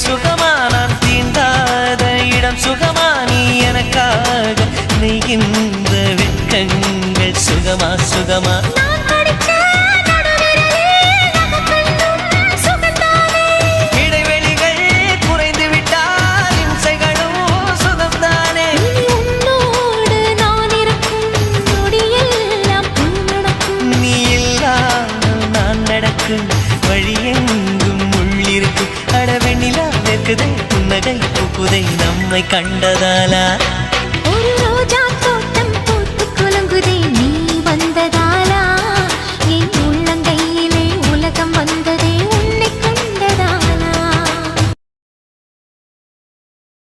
சுகமா நான் தீண்டாத இடம் சுகமா நீ எனக்காக நெய்கின்ற வெட்கங்கள் சுகமா சுகமா இடைவெளிகள் குறைந்து விட்டால் இம்சைகளும் சுகம்தானே நீ இல்லாமல் நான் நடக்கும் வழியெங்கும் உள்ளிருக்கு அடவெண்ணிலா வெக்குதை புன்னகை பூக்குதை நம்மை கண்டதாலா